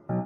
Here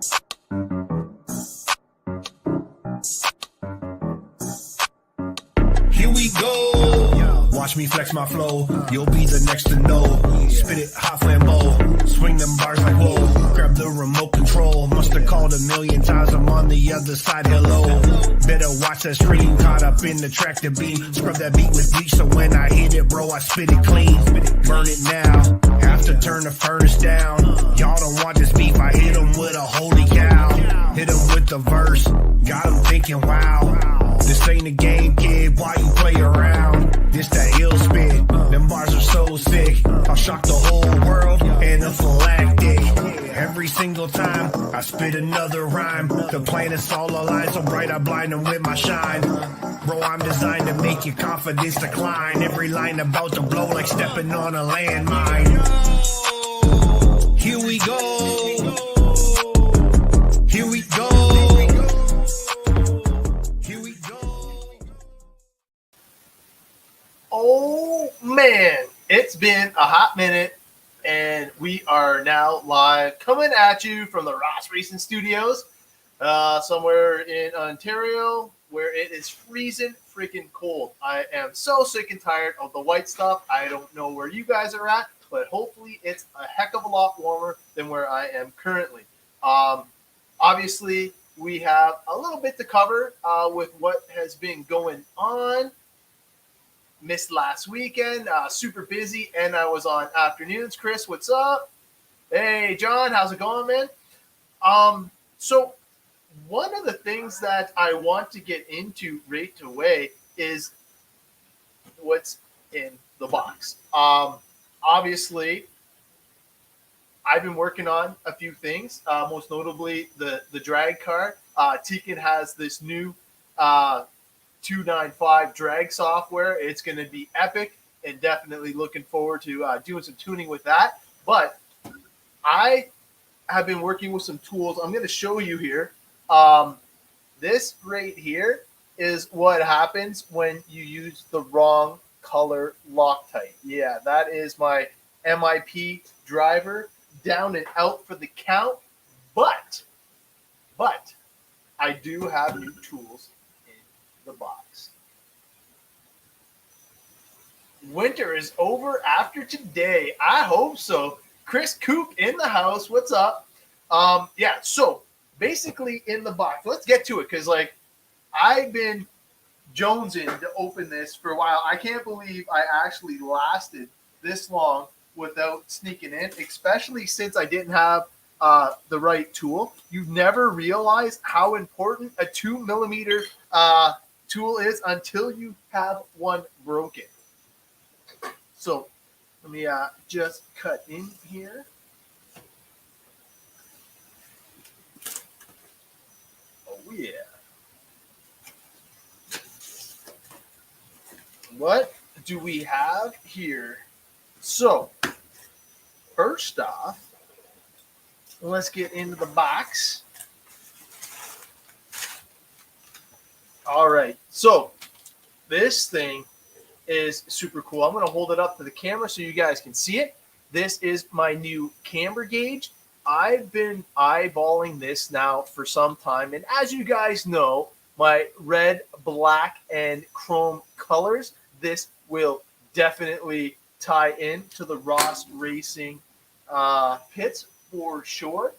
we go. Watch me flex my flow. You'll be the next to know. Spit it hot flambeau. Swing them bars like whoa. Grab the remote control. Must have called a million times. I'm on the other side. Hello. Better watch that stream. Caught up in the track to beat. Scrub that beat with bleach. So when I hit it, bro, I spit it clean. Burn it now. Have to turn the furnace down. Y'all don't want this beef. I hit them with a holy cow. Hit them with the verse. Got them thinking, wow. This ain't a game, kid, why you play around? This that ill spit, them bars are so sick. I'll shock the whole world, anaphylactic. Every single time I spit another rhyme, the planets all align so bright I blind them with my shine. Bro, I'm designed to make your confidence decline. Every line about to blow like stepping on a landmine. Here we go. Here we go. Oh man, it's been a hot minute, and we are now live coming at you from the Ross Racing Studios, somewhere in Ontario, where it is freezing freaking cold. I am so sick and tired of the white stuff. I don't know where you guys are at, but hopefully it's a heck of a lot warmer than where I am currently. Obviously, we have a little bit to cover with what has been going on. Missed last weekend, super busy, and I was on afternoons. Chris, what's up? Hey, John, how's it going, man? So one of the things that I want to get into right away is what's in the box. Obviously, I've been working on a few things, most notably the drag car. Tekin has this new 295 drag software. It's going to be epic, and definitely looking forward to doing some tuning with that. But I have been working with some tools. I'm going to show you here. This right here is what happens when you use the wrong color Loctite. Yeah, that is my MIP driver, down and out for the count. But I do have new tools the box. Winter is over after today. I hope so. Chris Coop in the house. What's up? Yeah, so basically in the box, let's get to it, because like I've been jonesing to open this for a while. I can't believe I actually lasted this long without sneaking in, especially since I didn't have the right tool. You never realize how important a 2mm tool is until you have one broken. So let me just cut in here. Oh yeah. What do we have here? So first off, let's get into the box. All right, so this thing is super cool. I'm going to hold it up to the camera so you guys can see it. This is my new camber gauge. I've been eyeballing this now for some time, and as you guys know, my red, black, and chrome colors, this will definitely tie in to the Ross Racing pits for sure.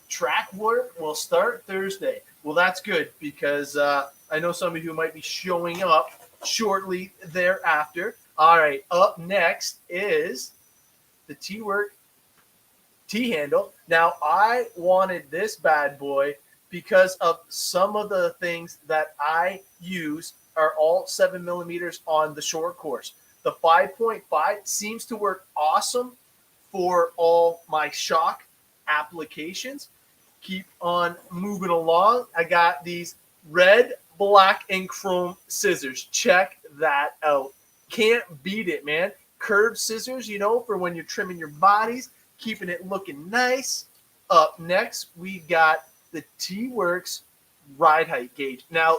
Track work will start Thursday. Well, that's good, because I know some of you might be showing up shortly thereafter. All right, up next is the T-Work T-handle. Now, I wanted this bad boy because of some of the things that I use are all 7mm on the short course. The 5.5 seems to work awesome for all my shock applications. Keep on moving along. I got these red, black, and chrome scissors. Check that out. Can't beat it, man. Curved scissors, you know, for when you're trimming your bodies, keeping it looking nice. Up next, we got the T-Works ride height gauge. Now,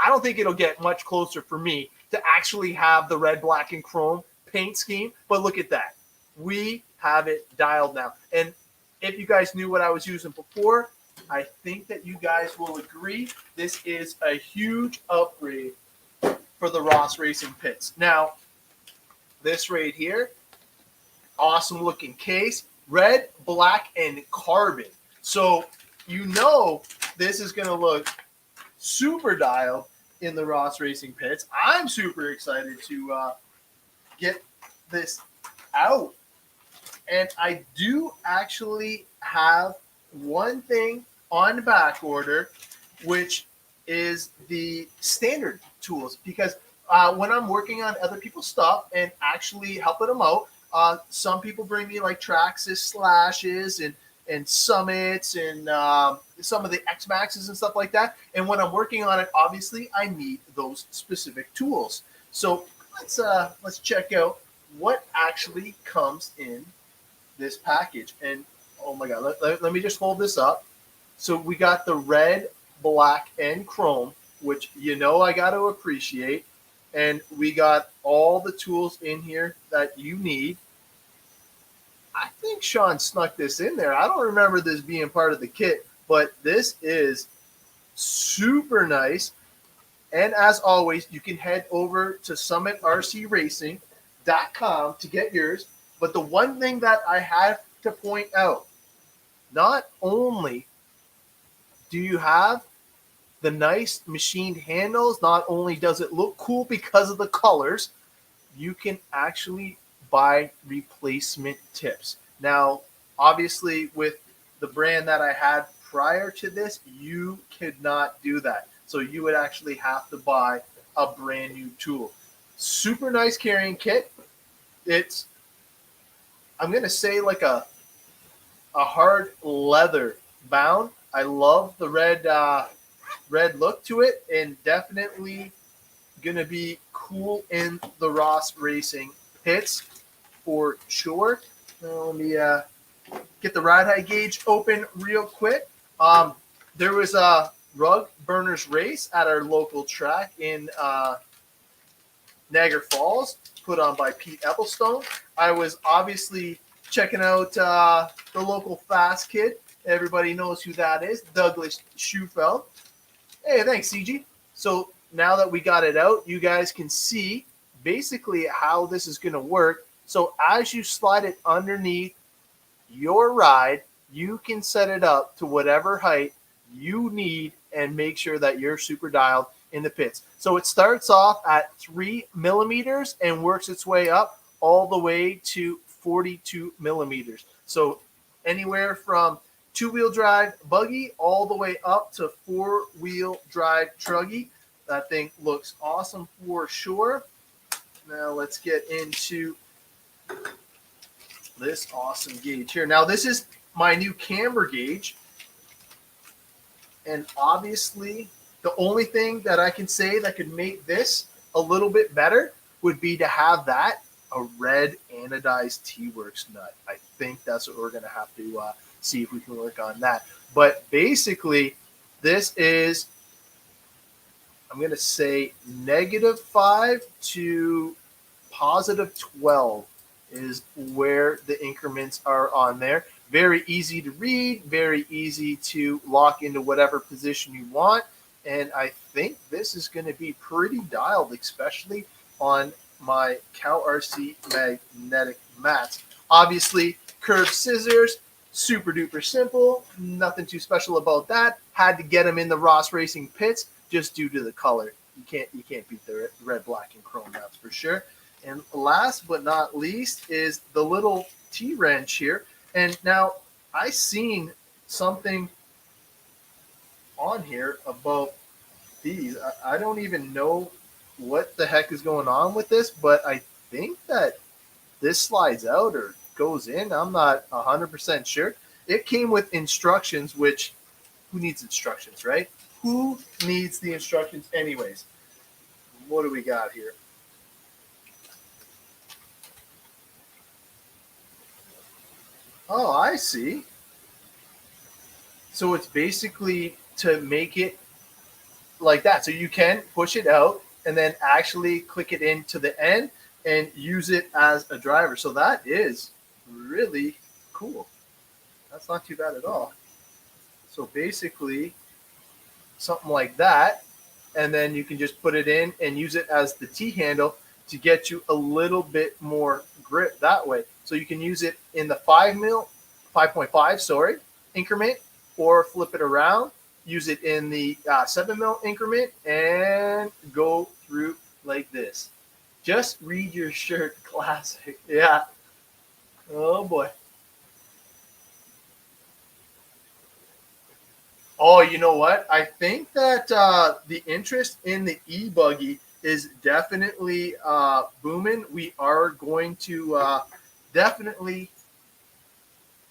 I don't think it'll get much closer for me to actually have the red, black, and chrome paint scheme, but look at that. we have it dialed now. And if you guys knew what I was using before, I think that you guys will agree this is a huge upgrade for the Ross Racing pits. Now, this right here, awesome looking case, red, black, and carbon. So you know this is going to look super dialed in the Ross Racing pits. I'm super excited to get this out. And I do actually have one thing on back order, which is the standard tools. Because when I'm working on other people's stuff and actually helping them out, some people bring me like Traxxas slashes and summits and some of the X Maxes and stuff like that. And when I'm working on it, obviously I need those specific tools. So let's check out what actually comes in this package. And oh my god, let me just hold this up. So we got the red, black, and chrome, which you know I got to appreciate. And we got all the tools in here that you need. I think Sean snuck this in there. I don't remember this being part of the kit, but this is super nice. And as always, you can head over to summitrcracing.com to get yours. But the one thing that I have to point out, not only do you have the nice machined handles, not only does it look cool because of the colors, you can actually buy replacement tips. Now, obviously, with the brand that I had prior to this, you could not do that. So you would actually have to buy a brand new tool. Super nice carrying kit. It's, I'm going to say, like a hard leather bound. I love the red look to it, and definitely going to be cool in the Ross Racing pits for sure. Let me get the ride height gauge open real quick. There was a rug burners race at our local track in Niagara Falls, put on by Pete Ecclestone. I was obviously checking out the local fast kid. Everybody knows who that is, Douglas Schufeld. Hey, thanks, CG. So now that we got it out, you guys can see basically how this is going to work. So as you slide it underneath your ride, you can set it up to whatever height you need and make sure that you're super dialed in the pits. So it starts off at 3 millimeters and works its way up all the way to 42 millimeters. So anywhere from two-wheel drive buggy all the way up to four-wheel drive truggy. That thing looks awesome for sure. Now let's get into this awesome gauge here. Now this is my new camber gauge. And obviously the only thing that I can say that could make this a little bit better would be to have that a red anodized T-Works nut. I think that's what we're going to have to see if we can work on that. But basically, this is, I'm going to say, -5 to +12 is where the increments are on there. Very easy to read, very easy to lock into whatever position you want. And I think this is going to be pretty dialed, especially on my Cow RC magnetic mats. Obviously, curved scissors, super duper simple, nothing too special about that. Had to get them in the Ross Racing pits just due to the color. You can't beat the red, black, and chrome, that's for sure. And last but not least is the little T-wrench here. And now I seen something on here about these. I don't even know what the heck is going on with this, but I think that this slides out or goes in. I'm not 100% sure. It came with instructions, which who needs instructions, right? Who needs the instructions anyways? What do we got here? Oh, I see. So it's basically to make it like that. So you can push it out and then actually click it into the end and use it as a driver. So that is really cool. That's not too bad at all. So basically, something like that, and then you can just put it in and use it as the T handle to get you a little bit more grip that way. So you can use it in the 5.5, sorry, increment, or flip it around, use it in the 7 mil increment, and go through like this. Just read your shirt, classic. Yeah. Oh boy. Oh, you know what? I think that the interest in the e-buggy is definitely booming. We are going to definitely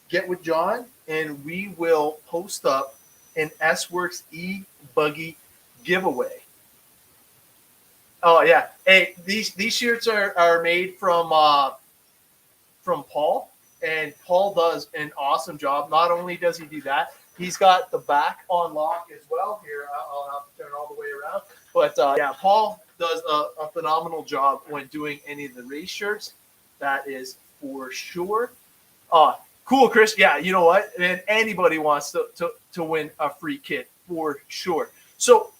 get with John, and we will post up an S-Works e-buggy giveaway. Oh yeah. Hey, these shirts are made from Paul, and Paul does an awesome job. Not only does he do that, he's got the back on lock as well. Here, I'll have to turn all the way around. But yeah, Paul does a phenomenal job when doing any of the race shirts. That is for sure. Cool, Chris. Yeah, you know what? And anybody wants to win a free kit for sure. So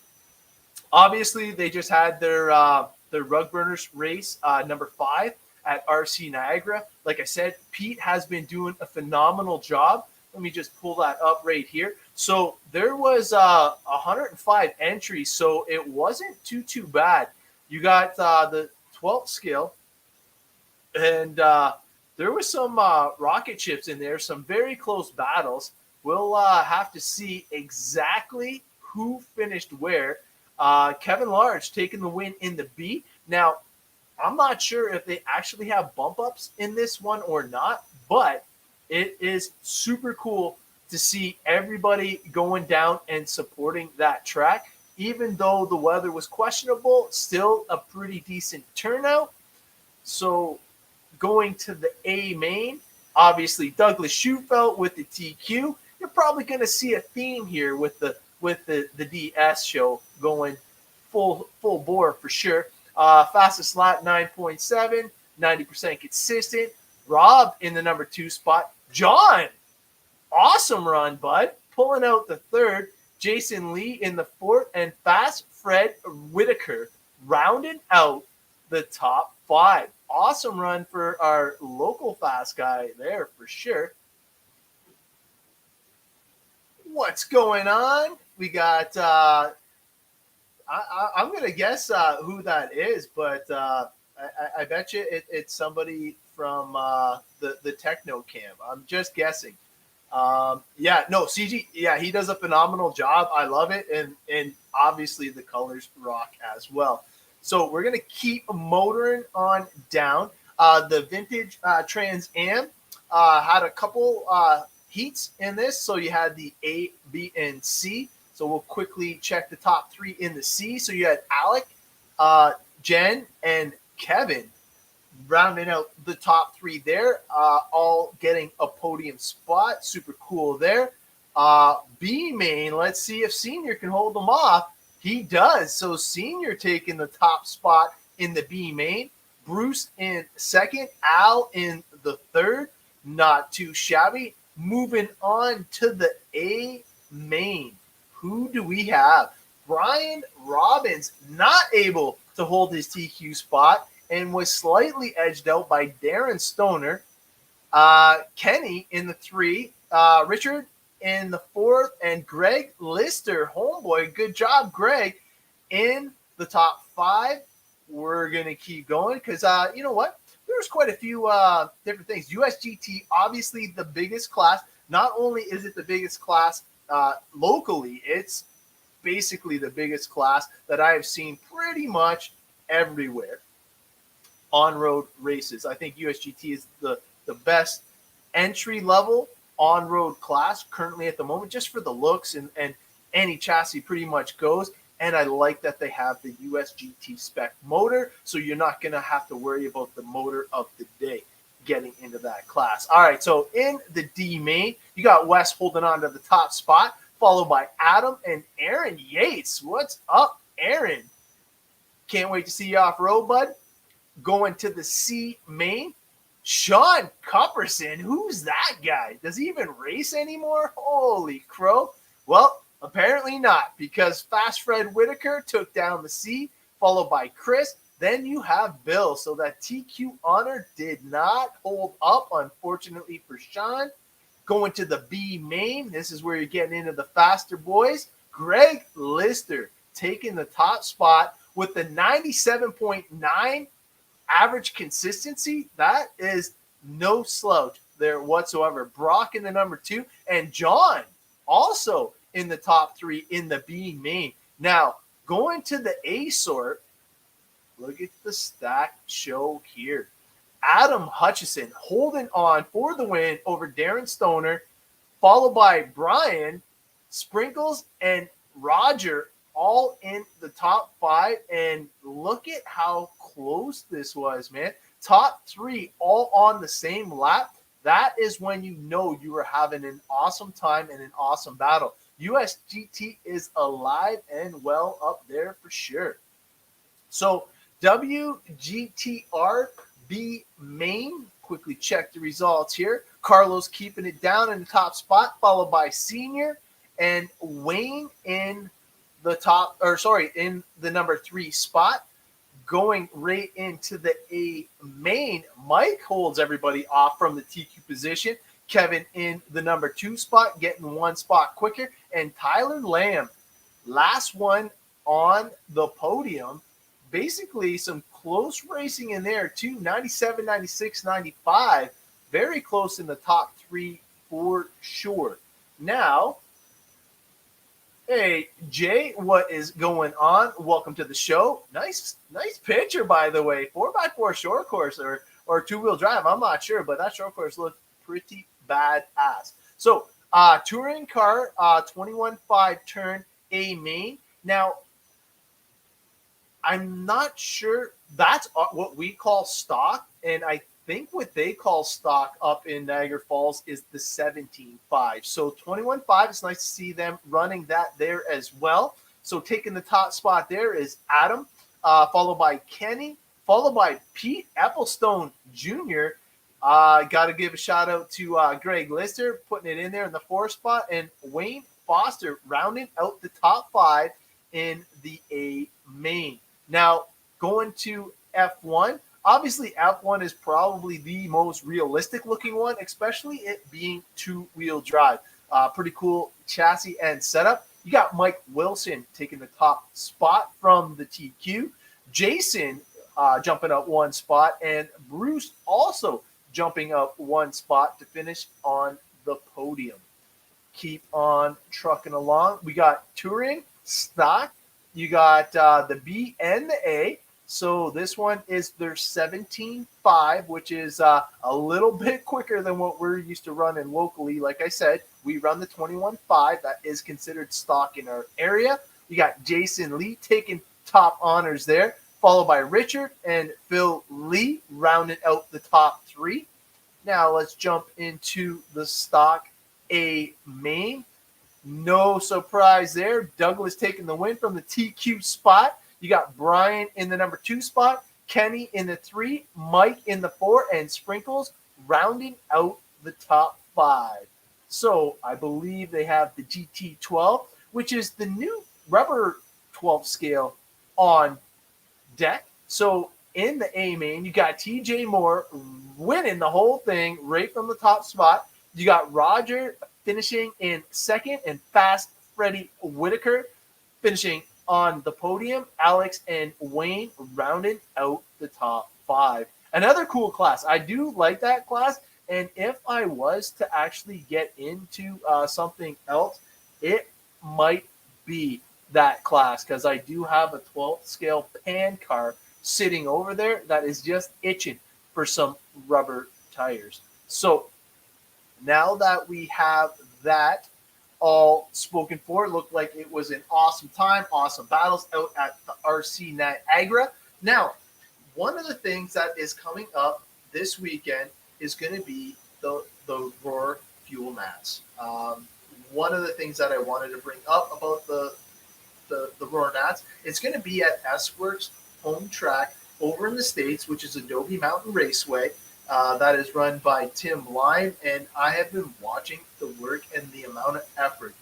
obviously, they just had their rug burners race number 5 at RC Niagara. Like I said, Pete has been doing a phenomenal job. Let me just pull that up right here. So there was 105 entries, so it wasn't too bad. You got the 12th skill, and there was some rocket ships in there, some very close battles. We'll have to see exactly who finished where. Kevin Large taking the win in the B. Now, I'm not sure if they actually have bump ups in this one or not, but it is super cool to see everybody going down and supporting that track. Even though the weather was questionable, still a pretty decent turnout. So going to the A main, obviously Douglas Schufelt with the TQ. You're probably going to see a theme here with the DS show going full bore for sure. Fastest lap 9.7, 90% consistent. Rob in the number 2 spot. John, awesome run, bud. Pulling out the 3rd. Jason Lee in the 4th, and Fast Fred Whitaker rounding out the top 5. Awesome run for our local fast guy there for sure. What's going on? We got I'm going to guess who that is, but I bet you it's somebody from the Techno Camp. I'm just guessing. Yeah, no, CG, yeah, he does a phenomenal job. I love it, and obviously the colors rock as well. So we're going to keep motoring on down. The vintage Trans Am had a couple heats in this. So you had the A, B, and C. So we'll quickly check the top 3 in the C. So you had Alec, Jen, and Kevin rounding out the top 3 there, all getting a podium spot. Super cool there. B main, let's see if Senior can hold them off. He does. So Senior taking the top spot in the B main. Bruce in 2nd. Al in the 3rd. Not too shabby. Moving on to the A main. Who do we have? Brian Robbins not able to hold his TQ spot and was slightly edged out by Darren Stoner. Kenny in the 3. Richard in the 4th. And Greg Lister, homeboy, good job, Greg, in the top 5. We're going to keep going because, you know what? There's quite a few different things. USGT, obviously the biggest class. Not only is it the biggest class locally, it's basically the biggest class that I have seen pretty much everywhere. On-road races. I think USGT is the best entry-level on-road class currently at the moment, just for the looks, and any chassis pretty much goes. And I like that they have the USGT spec motor, so you're not going to have to worry about the motor of the day getting into that class. All right, so in the D main, you got Wes holding on to the top spot, followed by Adam and Aaron Yates. What's up, Aaron? Can't wait to see you off-road, bud. Going to the C main, Sean Cupperson, who's that guy? Does he even race anymore? Holy crow. Well, apparently not, because Fast Fred Whitaker took down the C, followed by Chris. Then you have Bill. So that TQ honor did not hold up, unfortunately, for Sean. Going to the B main. This is where you're getting into the faster boys. Greg Lister taking the top spot with the 97.9 average consistency. That is no slouch there whatsoever. Brock in the number 2, and John also in the top 3 in the B main. Now, going to the A sort, look at the stack show here. Adam Hutchison holding on for the win over Darren Stoner, followed by Brian, Sprinkles, and Roger, all in the top 5. And look at how close this was, man. Top 3 all on the same lap. That is when you know you are having an awesome time and an awesome battle. USGT is alive and well up there for sure. So WGTR B main, quickly check the results here. Carlos keeping it down in the top spot, followed by Senior, and Wayne in the number 3 spot. Going right into the A main, Mike holds everybody off from the TQ position. Kevin in the number 2 spot, getting 1 spot quicker, and Tyler Lamb, last one on the podium. Basically, some close racing in there too. 97, 96, 95. Very close in the top 3 for sure. Now, hey, Jay, what is going on? Welcome to the show. Nice picture, by the way. 4x4 short course or two-wheel drive. I'm not sure, but that short course looked pretty badass. So, touring car, 21.5 turn A main. Now, I'm not sure that's what we call stock, and I think what they call stock up in Niagara Falls is the 17.5. So 21.5, it's nice to see them running that there as well. So taking the top spot there is Adam, followed by Kenny, followed by Pete Applestone Jr. Got to give a shout out to Greg Lister, putting it in there in the 4th spot, and Wayne Foster rounding out the top 5 in the A main. Now, going to F1, obviously F1 is probably the most realistic looking one, especially it being two-wheel drive. Pretty cool chassis and setup. You got Mike Wilson taking the top spot from the TQ. Jason jumping up 1 spot, and Bruce also jumping up 1 spot to finish on the podium. Keep on trucking along. We got touring, stock. You got the B and the A. So this one is their 17.5, which is a little bit quicker than what we're used to running locally. Like I said, we run the 21.5. That is considered stock in our area. You got Jason Lee taking top honors there, followed by Richard and Phil Lee rounding out the top 3. Now let's jump into the stock A main. No surprise there. Douglas taking the win from the TQ spot. You got Brian in the number 2 spot, Kenny in the 3, Mike in the 4, and Sprinkles rounding out the top 5. So I believe they have the GT12, which is the new rubber 12 scale on deck. So in the A main, you got TJ Moore winning the whole thing right from the top spot. You got Roger finishing in 2nd, and Fast Freddy Whitaker finishing on the podium. Alex and Wayne rounding out the top 5. Another cool class. I do like that class, and if I was to actually get into something else, it might be that class, because I do have a 12th scale pan car sitting over there that is just itching for some rubber tires. So now that we have that all spoken for, it looked like it was an awesome time, awesome battles out at the RC Niagara. Now, one of the things that is coming up this weekend is going to be the Roar Fuel Nats. One of the things that I wanted to bring up about the Roar Nats, it's going to be at S-Works home track over in the States, which is Adobe Mountain Raceway. that is run by Tim Lime, and I have been watching the work and the amount of effort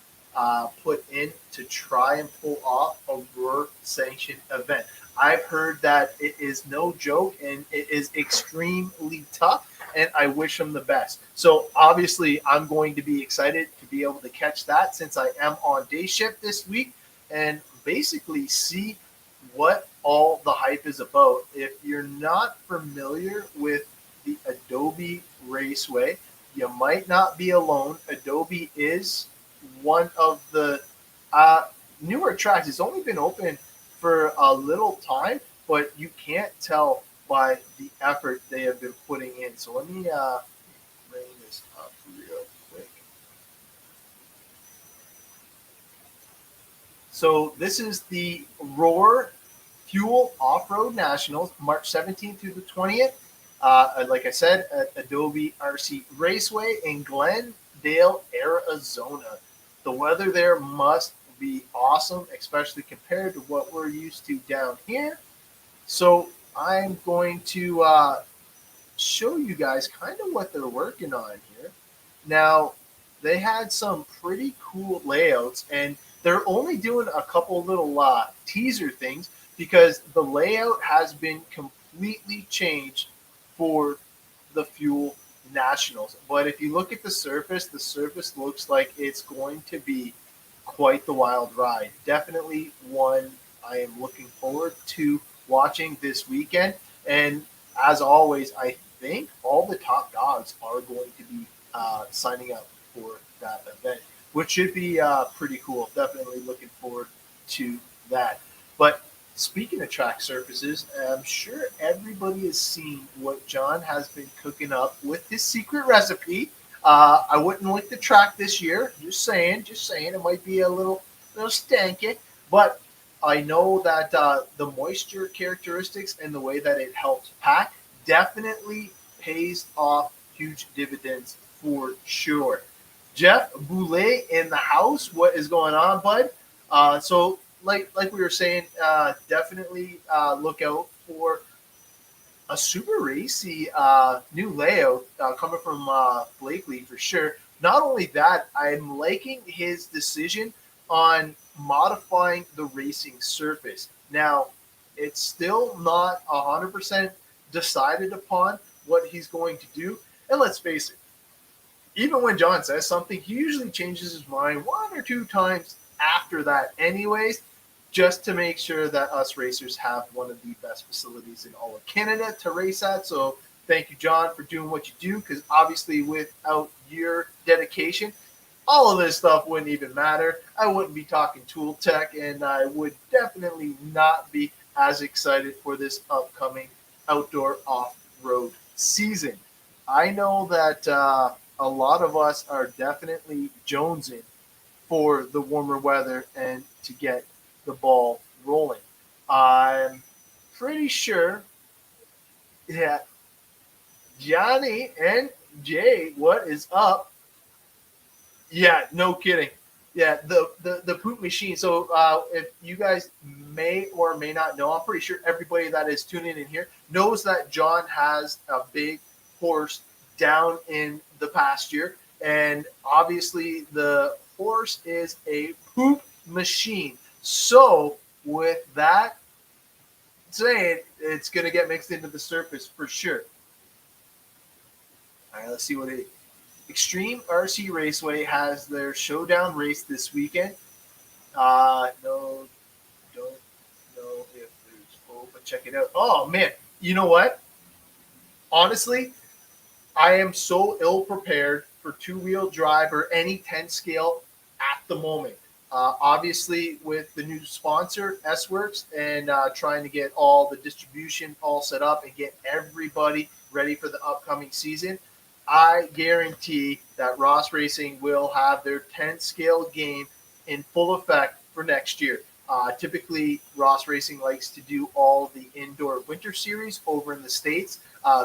put in to try and pull off a Roar sanctioned event. I've heard that it is no joke and it is extremely tough, and I wish him the best. So obviously, I'm going to be excited to be able to catch that since I am on day shift this week and basically see what all the hype is about. If you're not familiar with the Adobe Raceway, you might not be alone. Adobe is one of the newer tracks. It's only been open for a little time, but you can't tell by the effort they have been putting in. So let me bring this up real quick. So this is the Roar Fuel Off-Road Nationals, March 17th through the 20th. Like I said, at Adobe RC Raceway in Glendale, Arizona. The weather there must be awesome, especially compared to what we're used to down here. So I'm going to show you guys kind of what they're working on here. Now, they had some pretty cool layouts, and they're only doing a couple little teaser things because the layout has been completely changed for the Fuel Nationals. But if you look at the surface looks like it's going to be quite the wild ride. Definitely one I am looking forward to watching this weekend. And as always, I think all the top dogs are going to be signing up for that event, which should be pretty cool. Definitely looking forward to that. But speaking of track surfaces, I'm sure everybody has seen what John has been cooking up with his secret recipe. I wouldn't lick the track this year. Just saying. It might be a little stanky, but I know that the moisture characteristics and the way that it helps pack definitely pays off huge dividends for sure. Jeff Boulay in the house. What is going on, bud? So like we were saying, definitely look out for a super racy new layout coming from Blakely for sure. Not only that, I'm liking his decision on modifying the racing surface. Now, it's still not 100% decided upon what he's going to do. And let's face it, even when John says something, he usually changes his mind one or two times after that anyways, just to make sure that us racers have one of the best facilities in all of Canada to race at. So thank you, John, for doing what you do, because obviously without your dedication, all of this stuff wouldn't even matter. I wouldn't be talking tool tech, and I would definitely not be as excited for this upcoming outdoor off-road season. I know that a lot of us are definitely jonesing for the warmer weather and to get the ball rolling. I'm pretty sure that Johnny and Jay, what is up? Yeah, no kidding. Yeah, the poop machine. So if you guys may or may not know, I'm pretty sure everybody that is tuning in here knows that John has a big horse down in the pasture, and obviously the horse is a poop machine. So with that saying, it's going to get mixed into the surface for sure. All right, let's see what it Extreme RC Raceway has their showdown race this weekend. No, don't know if there's but check it out. Oh man, you know what? Honestly, I am so ill prepared for two-wheel drive or any 10 scale at the moment. Obviously, with the new sponsor, S Works, and trying to get all the distribution all set up and get everybody ready for the upcoming season, I guarantee that Ross Racing will have their 10 scale game in full effect for next year. Typically, Ross Racing likes to do all the indoor winter series over in the States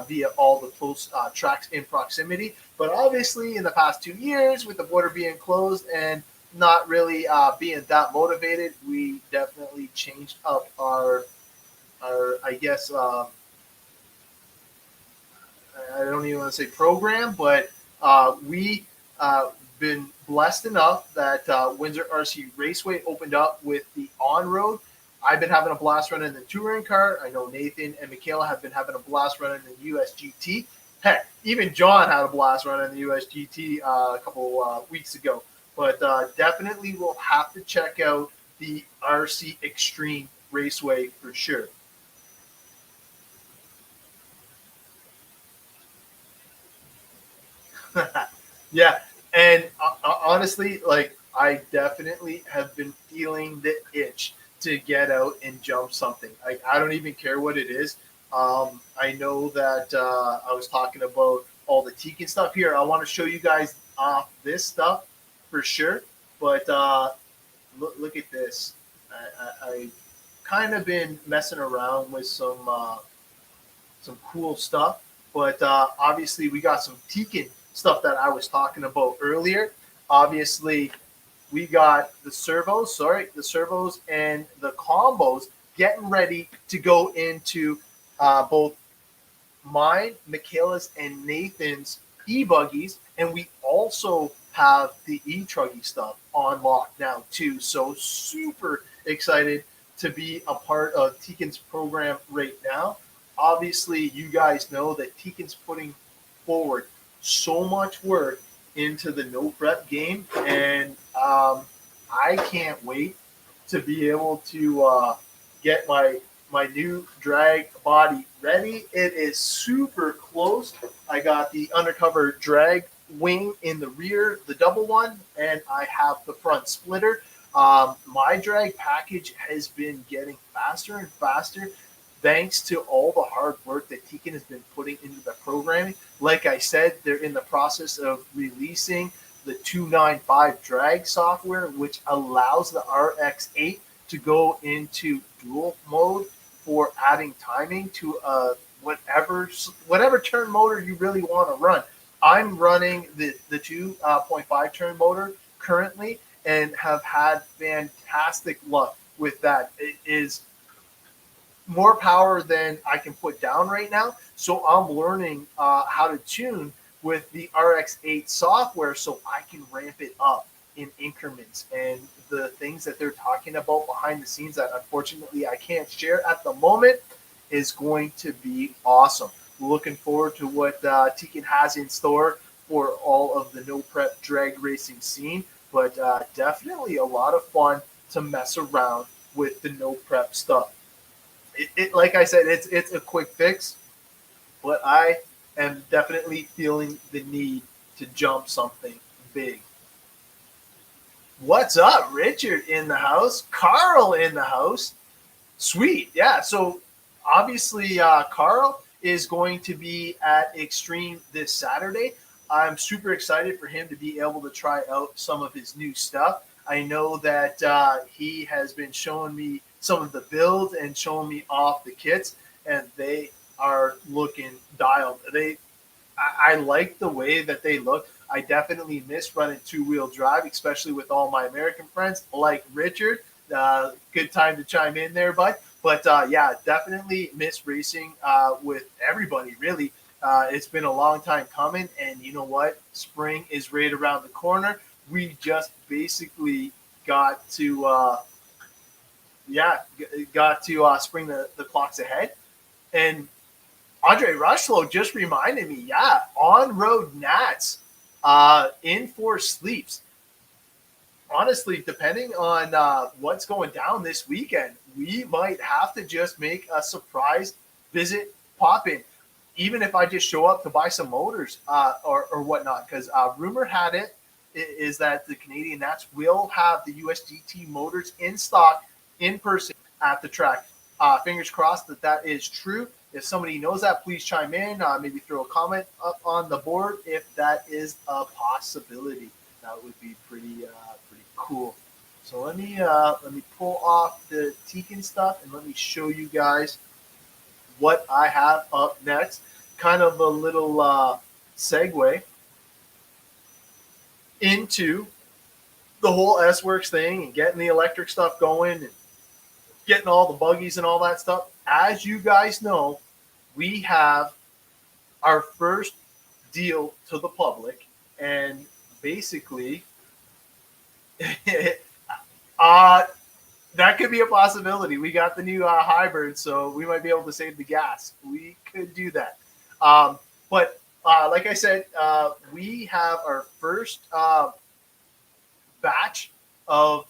via all the close tracks in proximity. But obviously, in the past 2 years, with the border being closed and not really being that motivated, we definitely changed up our I guess, I don't don't even want to say program, but we been blessed enough that Windsor RC Raceway opened up with the on-road. I've been having a blast running the touring car. I know Nathan and Michaela have been having a blast running the USGT. Heck, even John had a blast running the USGT a couple weeks ago. But definitely we'll have to check out the RC Extreme Raceway for sure. Yeah, and honestly, like I definitely have been feeling the itch to get out and jump something. I don't even care what it is. I know that I was talking about all the Tekin stuff here. I want to show you guys this stuff for sure. But look at this. I kind of been messing around with some cool stuff. But obviously, we got some Tekin stuff that I was talking about earlier. Obviously, we got the servos and the combos getting ready to go into both mine, Michaela's, and Nathan's e-buggies. And we also have the e-truggy stuff on lock now, too. So super excited to be a part of Tekin's program right now. Obviously, you guys know that Tekin's putting forward so much work into the no prep game, and I can't wait to be able to get my new drag body ready. It is super close. I got the undercover drag wing in the rear, the double one, and I have the front splitter. My drag package has been getting faster and faster thanks to all the hard work that Tekin has been putting into the programming. Like I said, they're in the process of releasing the 295 drag software, which allows the RX8 to go into dual mode for adding timing to whatever turn motor you really want to run. I'm running the 2.5 turn motor currently and have had fantastic luck with that. It is more power than I can put down right now. So I'm learning how to tune with the RX8 software so I can ramp it up in increments. And the things that they're talking about behind the scenes that unfortunately I can't share at the moment is going to be awesome. Looking forward to what Tekin has in store for all of the no prep drag racing scene, but definitely a lot of fun to mess around with the no prep stuff. It like I said, it's a quick fix, but I am definitely feeling the need to jump something big. What's up, Richard in the house? Carl in the house. Sweet, yeah. So obviously, Carl is going to be at Extreme this Saturday. I'm super excited for him to be able to try out some of his new stuff. I know that he has been showing me some of the builds and showing me off the kits, and they are looking dialed. I like the way that they look. I definitely miss running two-wheel drive, especially with all my American friends like Richard. Good time to chime in there, bud. But yeah, definitely miss racing with everybody, really. It's been a long time coming, and you know what? Spring is right around the corner. We just basically got to spring the clocks ahead. And Andre Rushlow just reminded me, on-road Nats in for sleeps. Honestly, depending on what's going down this weekend, we might have to just make a surprise visit pop in, even if I just show up to buy some motors or whatnot. Because rumor had it is that the Canadian Nats will have the USGT motors in stock in person at the track. Fingers crossed that is true. If somebody knows that, please chime in. Maybe throw a comment up on the board if that is a possibility. That would be pretty cool. So let me pull off the Tekin stuff and let me show you guys what I have up next. Kind of a little segue into the whole S-Works thing and getting the electric stuff going and getting all the buggies and all that stuff. As you guys know, we have our first deal to the public, and basically, uh, that could be a possibility. We got the new hybrid, so we might be able to save the gas. We could do that. But like I said, we have our first batch of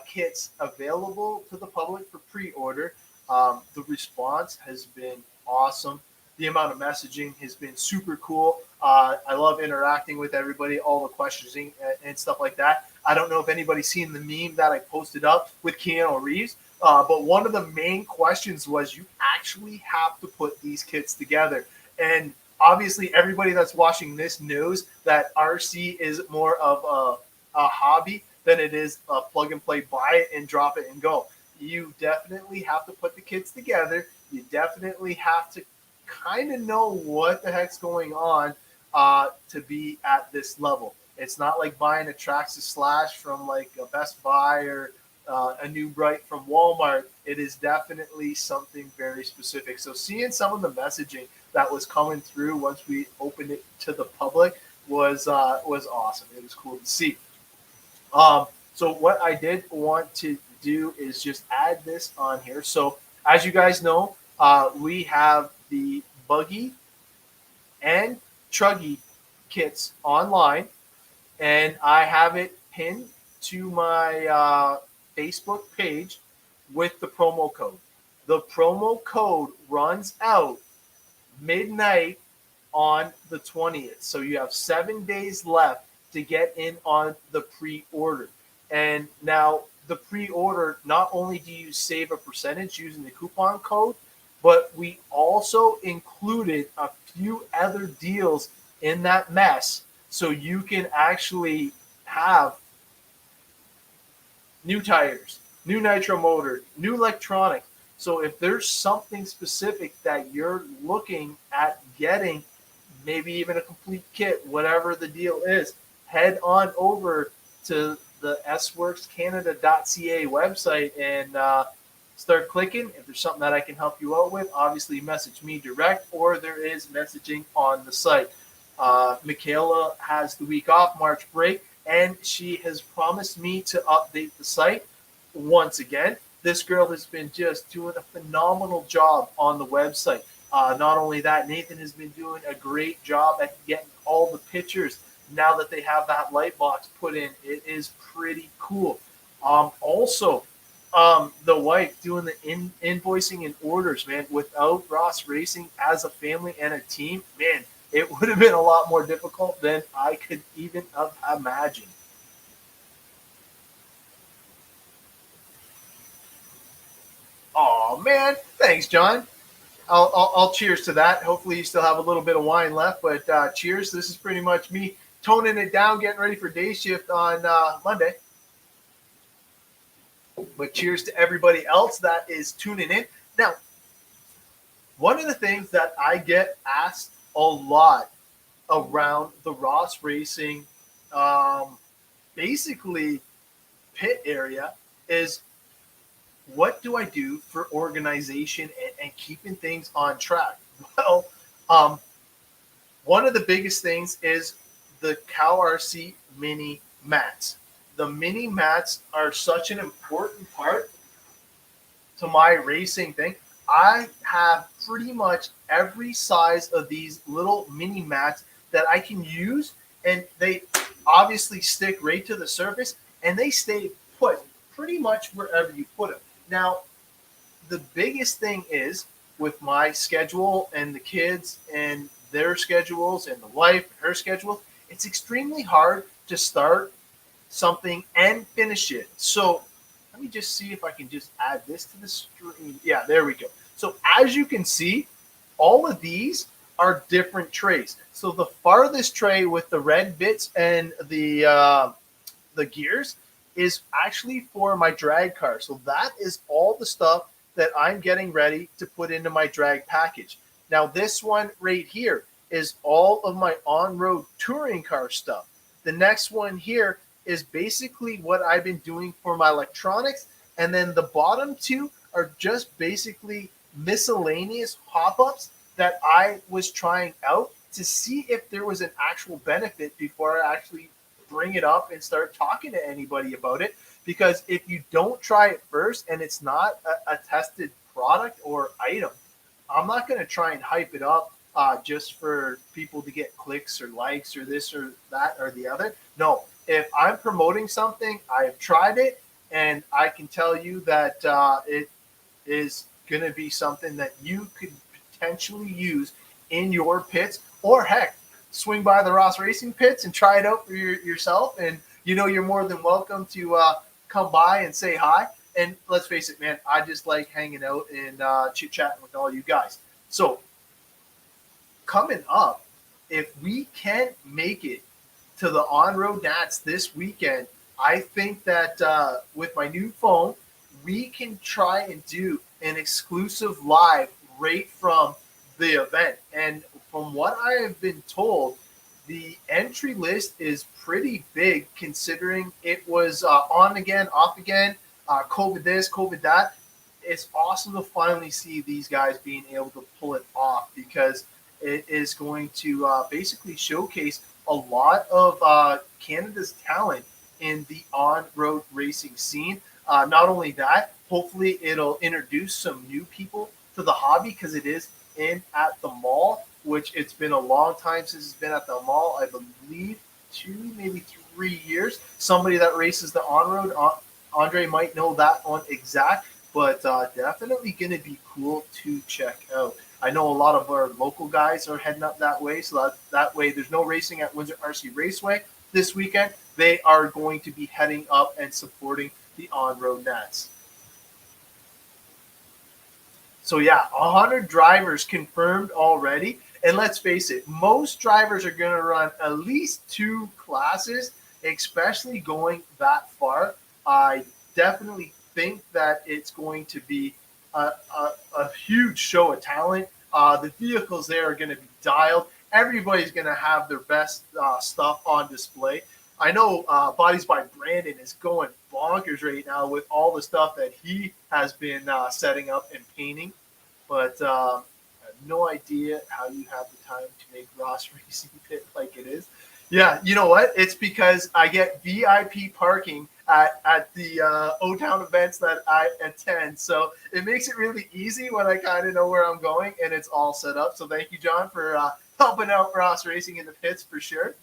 kits available to the public for pre-order. The response has been awesome. The amount of messaging has been super cool. I love interacting with everybody, all the questioning and stuff like that. I don't know if anybody's seen the meme that I posted up with Keanu Reeves, but one of the main questions was you actually have to put these kits together. And obviously, everybody that's watching this knows that RC is more of a hobby than it is a plug and play, buy it and drop it and go. You definitely have to put the kits together. You definitely have to kind of know what the heck's going on to be at this level. It's not like buying a Traxxas Slash from like a Best Buy or a New Bright from Walmart. It is definitely something very specific. So seeing some of the messaging that was coming through once we opened it to the public was awesome. It was cool to see. So what I did want to do is just add this on here. So as you guys know, we have the buggy and truggy kits online, and I have it pinned to my Facebook page with the promo code. The promo code runs out midnight on the 20th. So you have 7 days left to get in on the pre-order. And now the pre-order, not only do you save a percentage using the coupon code, but we also included a few other deals in that mess. So you can actually have new tires, new nitro motor, new electronics. So if there's something specific that you're looking at getting, maybe even a complete kit, whatever the deal is, head on over to the sworkscanada.ca website and start clicking. If there's something that I can help you out with, obviously message me direct, or there is messaging on the site. Michaela has the week off, March break, and she has promised me to update the site once again. This girl has been just doing a phenomenal job on the website. Not only that, Nathan has been doing a great job at getting all the pictures. Now that they have that light box put in, it is pretty cool. Also, the wife doing the invoicing and orders, man. Without Ross Racing as a family and a team, man, it would have been a lot more difficult than I could even have imagined. Oh man, thanks, John. I'll cheers to that. Hopefully, you still have a little bit of wine left, but cheers. This is pretty much me toning it down, getting ready for day shift on Monday. But cheers to everybody else that is tuning in. Now, one of the things that I get asked a lot around the Ross Racing, basically pit area, is what do I do for organization and keeping things on track? Well, one of the biggest things is the Cal RC mini mats. The mini mats are such an important part to my racing thing. I have pretty much every size of these little mini mats that I can use, and they obviously stick right to the surface, and they stay put pretty much wherever you put them. Now, the biggest thing is with my schedule and the kids and their schedules and the wife and her schedule, it's extremely hard to start something and finish it. So let me just see if I can just add this to the screen. Yeah, there we go. So as you can see, all of these are different trays. So the farthest tray with the red bits and the gears is actually for my drag car. So that is all the stuff that I'm getting ready to put into my drag package. Now this one right here is all of my on-road touring car stuff. The next one here is basically what I've been doing for my electronics. And then the bottom two are just basically miscellaneous hop-ups that I was trying out to see if there was an actual benefit before I actually bring it up and start talking to anybody about it. Because if you don't try it first and it's not a tested product or item, I'm not going to try and hype it up just for people to get clicks or likes or this or that or the other. No, if I'm promoting something, I've tried it, and I can tell you that it is going to be something that you could potentially use in your pits, or heck, swing by the Ross Racing pits and try it out for yourself. And you're more than welcome to come by and say hi. And let's face it, man, I just like hanging out and chit-chatting with all you guys. So coming up, if we can make it to the on-road Nats this weekend, I think that with my new phone, we can try and do an exclusive live right from the event. And from what I have been told, the entry list is pretty big considering it was on again, off again, COVID this, COVID that. It's awesome to finally see these guys being able to pull it off, because it is going to basically showcase a lot of Canada's talent in the on-road racing scene. Not only that, hopefully it'll introduce some new people to the hobby, because it is in at the mall, which it's been a long time since it's been at the mall. I believe 2, maybe 3 years. Somebody that races the on-road, Andre might know that one exact, but definitely going to be cool to check out. I know a lot of our local guys are heading up that way, so that way there's no racing at Windsor RC Raceway this weekend. They are going to be heading up and supporting the on-road Nats. So yeah, 100 drivers confirmed already. And let's face it, most drivers are going to run at least 2 classes, especially going that far. I definitely think that it's going to be a huge show of talent. The vehicles there are going to be dialed. Everybody's going to have their best stuff on display. I know Bodies by Brandon is going bonkers right now with all the stuff that he has been setting up and painting. But I have no idea how you have the time to make Ross Racing Pit like it is. Yeah, you know what? It's because I get VIP parking at the O-Town events that I attend. So it makes it really easy when I kind of know where I'm going and it's all set up. So thank you, John, for helping out Ross Racing in the pits for sure.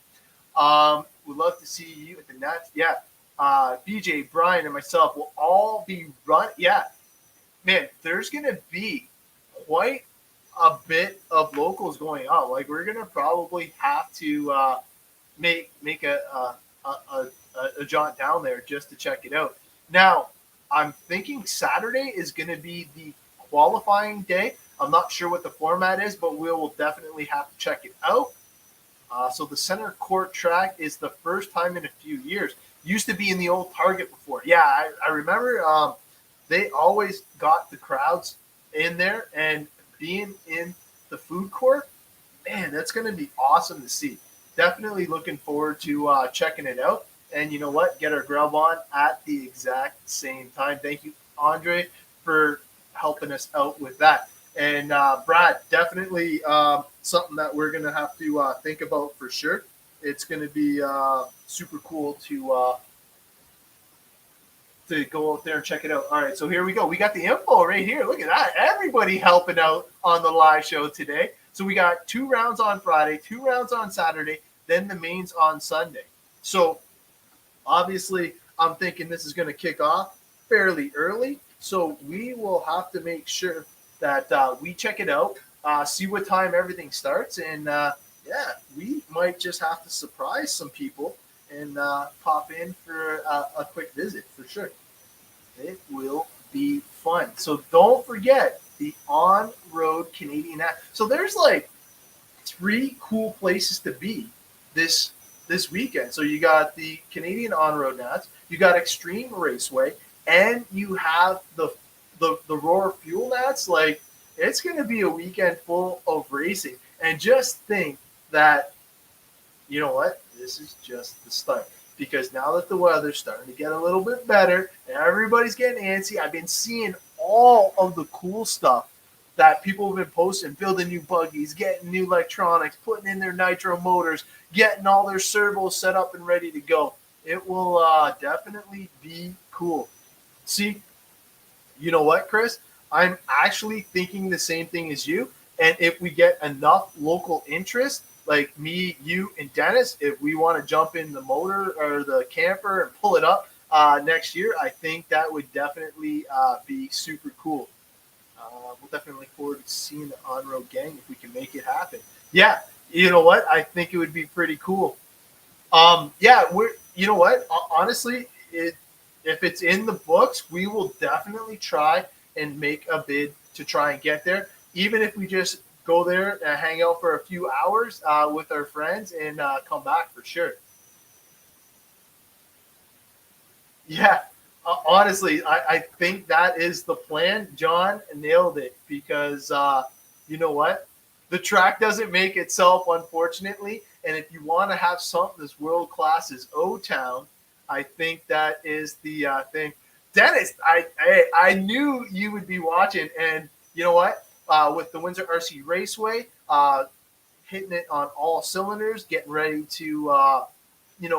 We'd love to see you at the Nats. Yeah. BJ, Brian, and myself will all be run. Yeah. Man, there's going to be quite a bit of locals going on. Like, we're going to probably have to make a jaunt down there just to check it out. Now, I'm thinking Saturday is going to be the qualifying day. I'm not sure what the format is, but we will definitely have to check it out. So the center court track is the first time in a few years. Used to be in the old Target before. Yeah, I remember they always got the crowds in there, and being in the food court, man, that's going to be awesome to see. Definitely looking forward to checking it out. And you know what? Get our grub on at the exact same time. Thank you, Andre, for helping us out with that. And Brad, definitely something that we're going to have to think about for sure. It's going to be super cool to go out there and check it out. All right, so here we go. We got the info right here. Look at that. Everybody helping out on the live show today. So we got 2 rounds on Friday, 2 rounds on Saturday, then the mains on Sunday. So obviously, I'm thinking this is going to kick off fairly early. So we will have to make sure that we check it out, see what time everything starts. And, yeah, we might just have to surprise some people and pop in for a quick visit for sure. It will be fun. So don't forget the on-road Canadian Nats. So there's like 3 cool places to be this weekend. So you got the Canadian on-road Nats, you got Extreme Raceway, and you have the Roar Fuel Nats. Like, it's going to be a weekend full of racing. And just think that, you know what? This is just the start. Because now that the weather's starting to get a little bit better and everybody's getting antsy, I've been seeing all of the cool stuff that people have been posting, building new buggies, getting new electronics, putting in their nitro motors, getting all their servos set up and ready to go. It will definitely be cool. See, you know what, Chris? I'm actually thinking the same thing as you. And if we get enough local interest, like me, you, and Dennis, if we want to jump in the motor or the camper and pull it up next year, I think that would definitely be super cool. We'll definitely look forward to seeing the on-road gang if we can make it happen. Yeah, you know what? I think it would be pretty cool. Yeah, we're. You know what? Honestly, if it's in the books, we will definitely try and make a bid to try and get there. Even if we just go there and hang out for a few hours with our friends and come back for sure. Yeah, honestly, I think that is the plan. John nailed it because you know what? The track doesn't make itself, unfortunately. And if you want to have something as world class as O Town, I think that is the thing. Dennis, I knew you would be watching, and you know what? With the Windsor RC Raceway, hitting it on all cylinders, getting ready to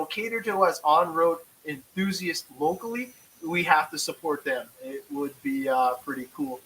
cater to us on road enthusiasts locally. We have to support them. It would be pretty cool.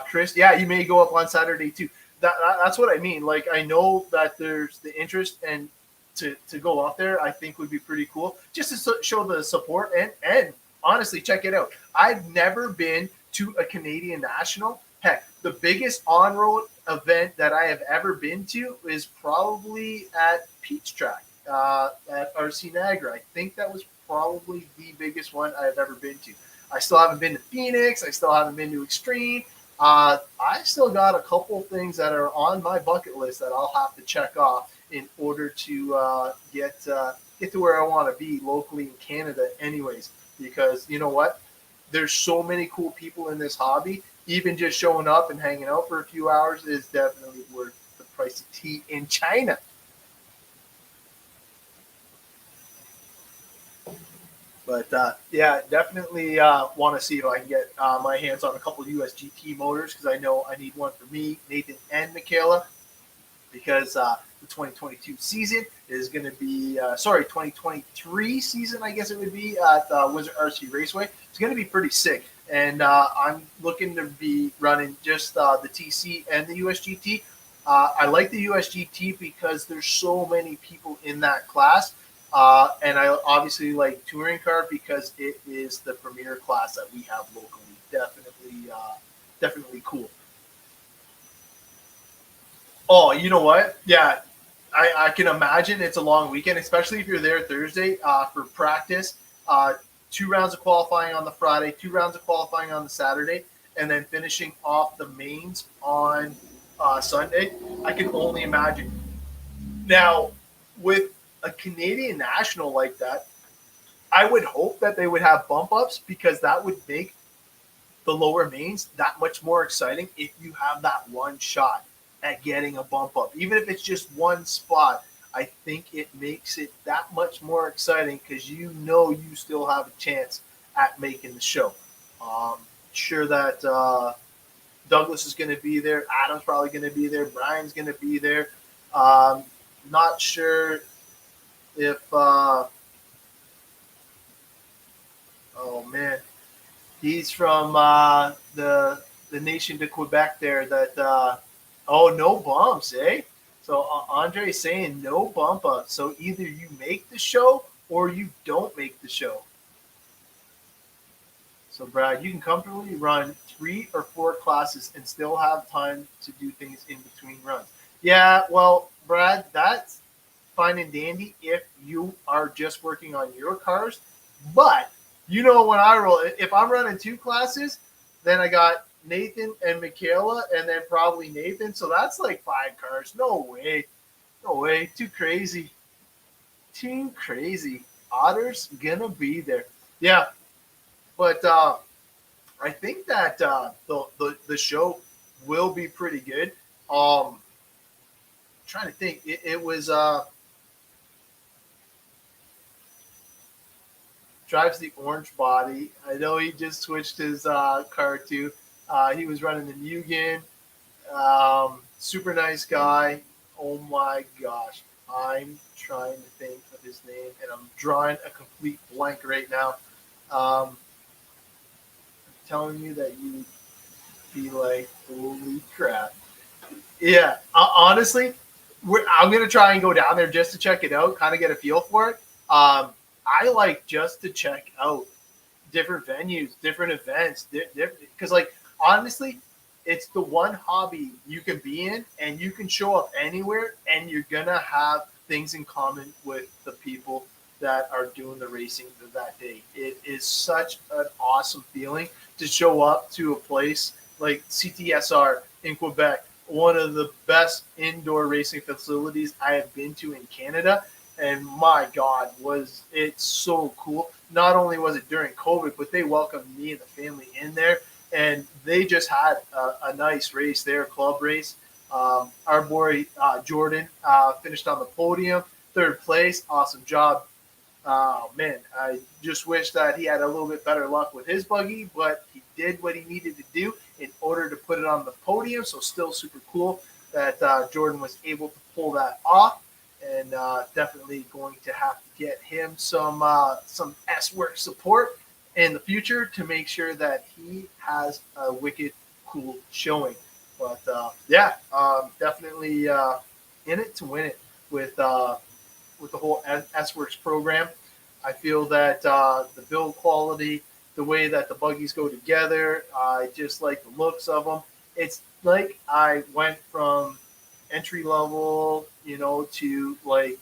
Chris, yeah, you may go up on Saturday too. That's what I mean. Like, I know that there's the interest, and to go up there, I think would be pretty cool. Just to show the support and honestly, check it out. I've never been to a Canadian National. Heck, the biggest on-road event that I have ever been to is probably at Pete's Track at RC Niagara. I think that was probably the biggest one I've ever been to. I still haven't been to Phoenix. I still haven't been to Extreme. I still got a couple things that are on my bucket list that I'll have to check off in order to get to where I want to be locally in Canada anyways. Because you know what? There's so many cool people in this hobby. Even just showing up and hanging out for a few hours is definitely worth the price of tea in China. But yeah, definitely want to see if I can get my hands on a couple of USGT motors because I know I need one for me, Nathan, and Michaela because the 2022 season is going to be, 2023 season, I guess it would be at Wizard RC Raceway. It's going to be pretty sick. And I'm looking to be running just the TC and the USGT. I like the USGT because there's so many people in that class. And I obviously like touring car because it is the premier class that we have locally. Definitely cool. Oh, you know what? Yeah, I can imagine it's a long weekend, especially if you're there Thursday for practice. 2 rounds of qualifying on the Friday, 2 rounds of qualifying on the Saturday, and then finishing off the mains on Sunday. I can only imagine. Now, with a Canadian national like that, I would hope that they would have bump ups because that would make the lower mains that much more exciting if you have that one shot at getting a bump up. Even if it's just one spot, I think it makes it that much more exciting because you know you still have a chance at making the show. Sure that Douglas is going to be there. Adam's probably going to be there. Brian's going to be there. Not sure if oh man, he's from the nation de Quebec there. That no bumps, eh? So Andre is saying no bump up. So either you make the show or you don't make the show. So Brad, you can comfortably run 3 or 4 classes and still have time to do things in between runs. Yeah, well, Brad, that's fine and dandy if you are just working on your cars. But you know when I roll, if I'm running 2 classes, then I got Nathan and Michaela, and then probably Nathan. So that's like 5 cars. No way. No way. Too crazy. Too crazy. Otter's gonna be there. Yeah. But I think that the show will be pretty good. Trying to think. It was drives the orange body. I know he just switched his car to. He was running the Mugen. Super nice guy. Oh my gosh. I'm trying to think of his name, and I'm drawing a complete blank right now. I'm telling you that you would be like, holy crap. Yeah, honestly, I'm gonna try and go down there just to check it out, kind of get a feel for it. I like just to check out different venues, different events, because like honestly, it's the one hobby you can be in, and you can show up anywhere, and you're gonna have things in common with the people that are doing the racing that day. It is such an awesome feeling to show up to a place like CTSR in Quebec, one of the best indoor racing facilities I have been to in Canada. And my God, was it so cool. Not only was it during COVID, but they welcomed me and the family in there. And they just had a nice race there, club race. Our boy Jordan finished on the podium, third place. Awesome job. Man, I just wish that he had a little bit better luck with his buggy, but he did what he needed to do in order to put it on the podium. So still super cool that Jordan was able to pull that off, and definitely going to have to get him some S-Work support in the future to make sure that he has a wicked cool showing. But definitely in it to win it with the whole S-Works program. I feel that the build quality, the way that the buggies go together, I just like the looks of them. It's like I went from entry level, to like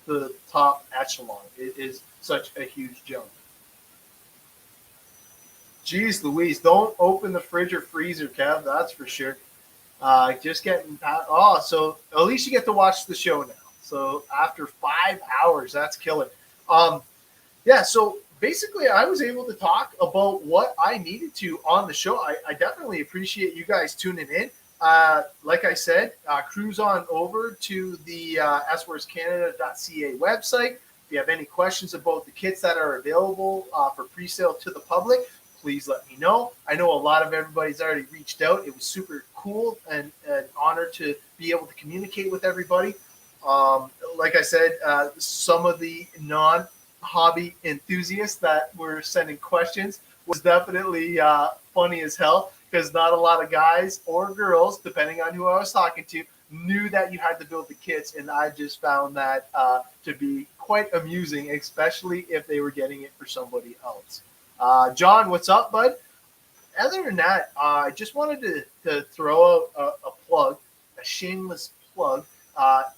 the top echelon. It is such a huge jump. Jeez Louise, don't open the fridge or freezer, Kev, that's for sure. Just getting so at least you get to watch the show now. So after 5 hours, that's killer. So basically I was able to talk about what I needed to on the show. I definitely appreciate you guys tuning in. Like I said, cruise on over to the swordscanada.ca website. If you have any questions about the kits that are available for pre-sale to the public, please let me know. I know a lot of everybody's already reached out. It was super cool and an honor to be able to communicate with everybody. Like I said, some of the non-hobby enthusiasts that were sending questions was definitely funny as hell, because not a lot of guys or girls, depending on who I was talking to, knew that you had to build the kits, and I just found that to be quite amusing, especially if they were getting it for somebody else. John, what's up, bud? Other than that, I just wanted to throw a plug, a shameless plug.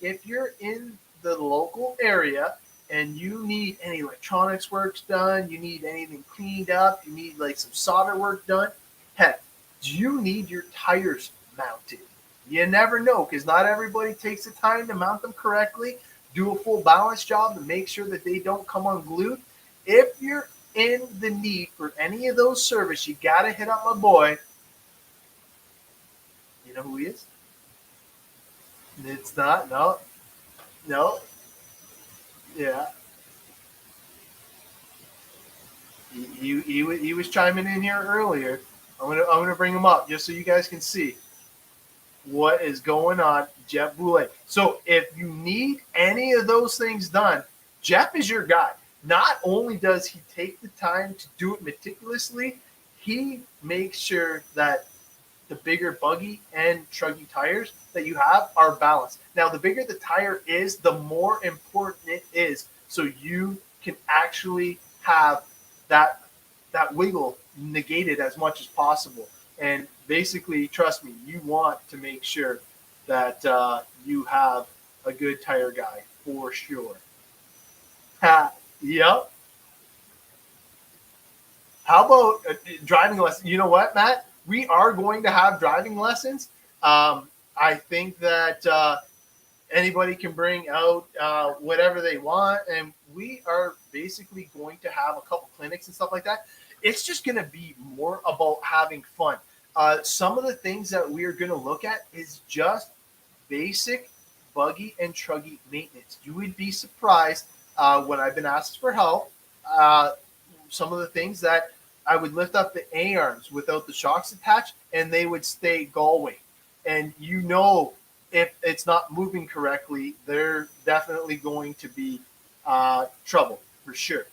If you're in the local area and you need any electronics work done, you need anything cleaned up, you need like some solder work done, heck, do you need your tires mounted? You never know, because not everybody takes the time to mount them correctly, do a full balance job to make sure that they don't come unglued. If you're in the need for any of those service, you got to hit up my boy. You know who he is? It's not. No. Yeah. He was chiming in here earlier. I'm gonna bring him up just so you guys can see what is going on. Jeff Boulay. So if you need any of those things done, Jeff is your guy. Not only does he take the time to do it meticulously, he makes sure that the bigger buggy and truggy tires that you have are balanced. Now, the bigger the tire is, the more important it is, so you can actually have that wiggle negated as much as possible. And basically, trust me, you want to make sure that you have a good tire guy for sure. Yep. How about driving lessons? You know what, Matt? We are going to have driving lessons. I think that anybody can bring out whatever they want, and we are basically going to have a couple clinics and stuff like that. It's just going to be more about having fun. Some of the things that we are going to look at is just basic buggy and truggy maintenance. You would be surprised when I've been asked for help. Some of the things that I would lift up the A-arms without the shocks attached, and they would stay Galway. and you know if it's not moving correctly, they're definitely going to be trouble for sure.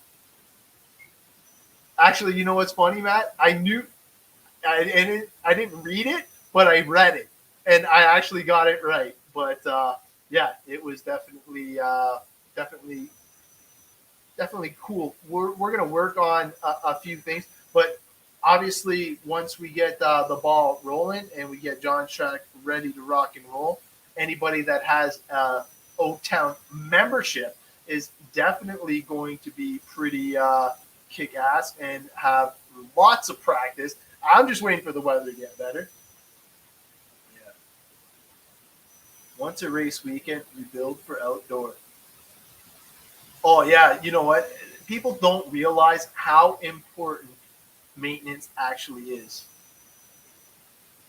Actually, you know what's funny, Matt? I didn't read it, but I read it, and I actually got it right. But yeah, it was definitely definitely cool. We're gonna work on a few things, but obviously once we get the ball rolling and we get John Track ready to rock and roll, anybody that has O Town membership is definitely going to be pretty kick ass and have lots of practice. I'm just waiting for the weather to get better. Yeah. Once a race weekend, we build for outdoor. Oh yeah, you know what? People don't realize how important maintenance actually is.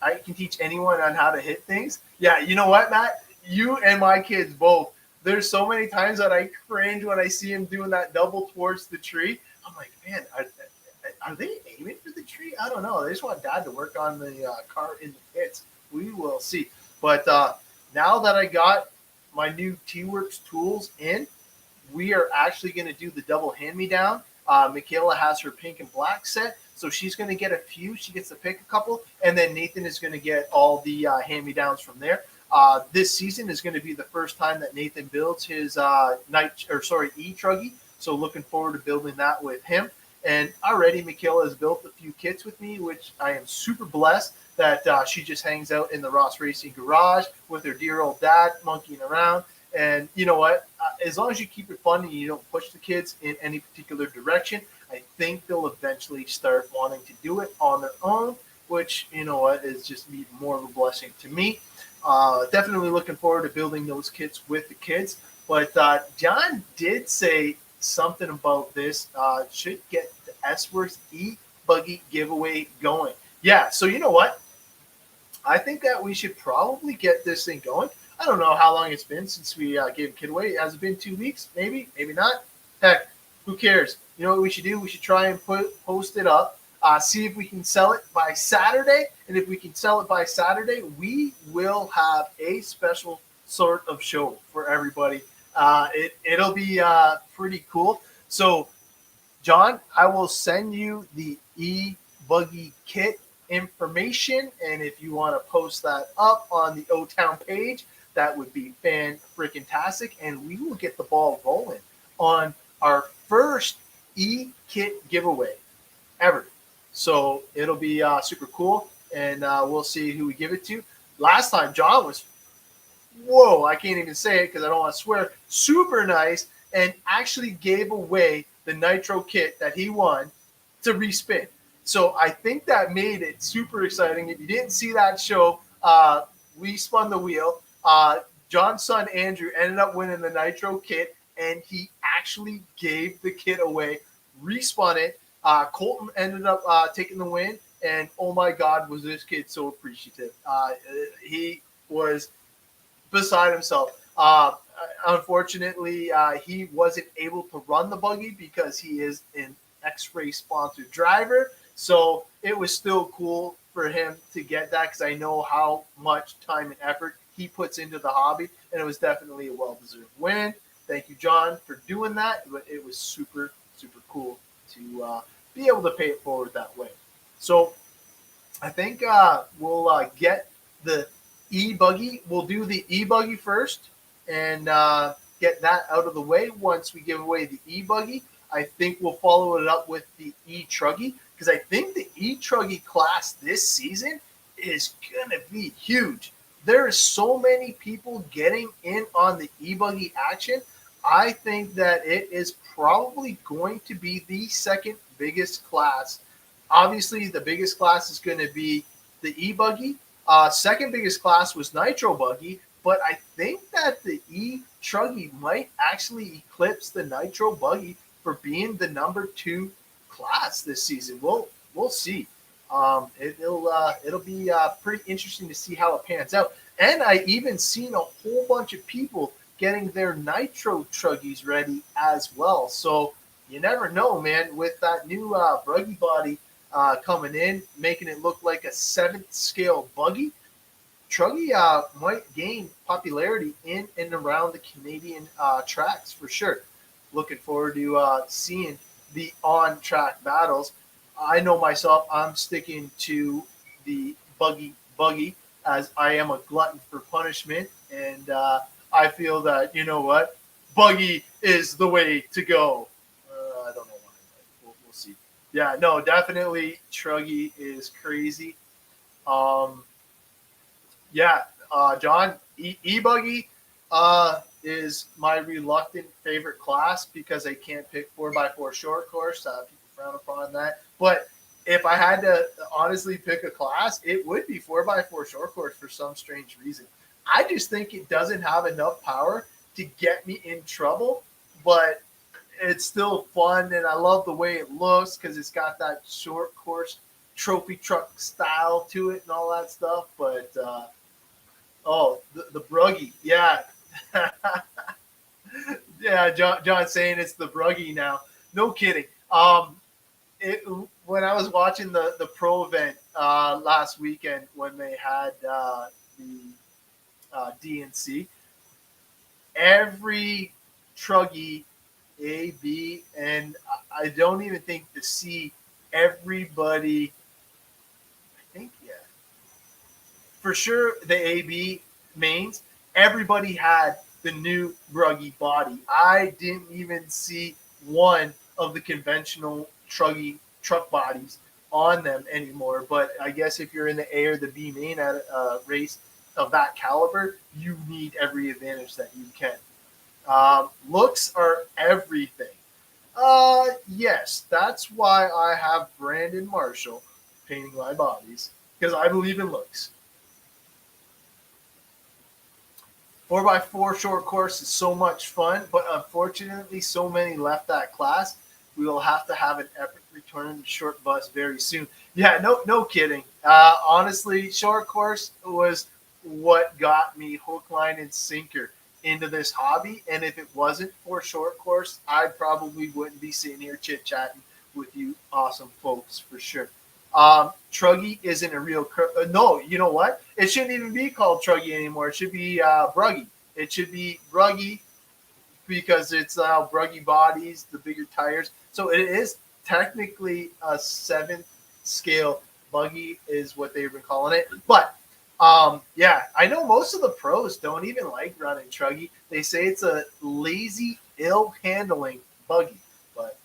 I can teach anyone on how to hit things. Yeah, you know what, Matt? You and my kids both. There's so many times that I cringe when I see him doing that double towards the tree. I'm like, man, are they aiming for the tree? I don't know. They just want Dad to work on the car in the pits. We will see. But now that I got my new T-Works tools in, we are actually going to do the double hand-me-down. Michaela has her pink and black set, so she's going to get a few. She gets to pick a couple, and then Nathan is going to get all the hand-me-downs from there. This season is going to be the first time that Nathan builds his e-truggy, so looking forward to building that with him. And already Michaela has built a few kits with me, which I am super blessed that she just hangs out in the Ross Racing garage with her dear old dad monkeying around. And you know what? As long as you keep it fun and you don't push the kids in any particular direction, I think they'll eventually start wanting to do it on their own, which, you know what, is just more of a blessing to me. Definitely looking forward to building those kits with the kids. But John did say something about this. Should get the S-Works e-buggy giveaway going. Yeah, so you know what? I think that we should probably get this thing going. I don't know how long it's been since we gave a kid away. Has it been 2 weeks? Maybe, maybe not. Heck, who cares? You know what we should do? We should try and post it up, see if we can sell it by Saturday. And if we can sell it by Saturday, we will have a special sort of show for everybody. It'll be pretty cool. So, John, I will send you the e-buggy kit information. And if you want to post that up on the O-Town page, that would be fan-freaking-tastic, and we will get the ball rolling on our first e-kit giveaway ever. So it'll be super cool, and we'll see who we give it to. Last time, John was, whoa, I can't even say it because I don't want to swear, super nice, and actually gave away the Nitro kit that he won to respin. So I think that made it super exciting. If you didn't see that show, we spun the wheel. John's son Andrew ended up winning the Nitro kit, and he actually gave the kit away, respun it. Colton ended up taking the win, and oh my God, was this kid so appreciative. He was beside himself. Unfortunately, he wasn't able to run the buggy because he is an X-Ray sponsored driver. So it was still cool for him to get that because I know how much time and effort he puts into the hobby, and it was definitely a well-deserved win. Thank you, John, for doing that. But it was super, super cool to be able to pay it forward that way. So I think we'll get the e-buggy. We'll do the e-buggy first and get that out of the way. Once we give away the e-buggy, I think we'll follow it up with the e-truggy, because I think the e-truggy class this season is going to be huge. There are so many people getting in on the e-buggy action. I think that it is probably going to be the second biggest class. Obviously, the biggest class is going to be the e-buggy. Second biggest class was Nitro Buggy, but I think that the e-truggy might actually eclipse the Nitro Buggy for being the number 2 class this season. We'll see. It'll be pretty interesting to see how it pans out. And I even seen a whole bunch of people getting their Nitro Truggies ready as well. So you never know, man, with that new buggy body coming in, making it look like a 7th scale buggy. Truggy might gain popularity in and around the Canadian tracks for sure. Looking forward to seeing the on-track battles. I know myself, I'm sticking to the buggy as I am a glutton for punishment, and I feel that, you know what, buggy is the way to go. I don't know why, but we'll see. Yeah, no, definitely Truggy is crazy. Um, yeah, John, e-buggy is my reluctant favorite class because I can't pick 4x4 short course. People frown upon that. But if I had to honestly pick a class, it would be 4x4 short course for some strange reason. I just think it doesn't have enough power to get me in trouble, but it's still fun, and I love the way it looks because it's got that short course trophy truck style to it and all that stuff. But oh, the bruggy, yeah. Yeah, John saying it's the bruggy now. No kidding. It, when I was watching the pro event last weekend when they had the DNC, every Truggy A, B, and I don't even think the C, everybody, I think, yeah, for sure the AB mains, everybody had the new bruggy body. I didn't even see one of the conventional Truggy truck bodies on them anymore. But I guess if you're in the A or the B main at a race of that caliber, you need every advantage that you can. Looks are everything. Yes, that's why I have Brandon Marshall painting my bodies because I believe in looks. 4x4 short course is so much fun, but unfortunately, so many left that class. We will have to have an epic return to short bus very soon. Yeah, no kidding. Honestly, short course was what got me hook, line, and sinker into this hobby. And if it wasn't for short course, I probably wouldn't be sitting here chit chatting with you awesome folks for sure. Truggy isn't a real. No, you know what? It shouldn't even be called Truggy anymore. It should be Bruggy. It should be Bruggy because it's Bruggy bodies, the bigger tires. So it is technically a 7th scale buggy, is what they've been calling it. But yeah, I know most of the pros don't even like running Truggy. They say it's a lazy, ill handling buggy. But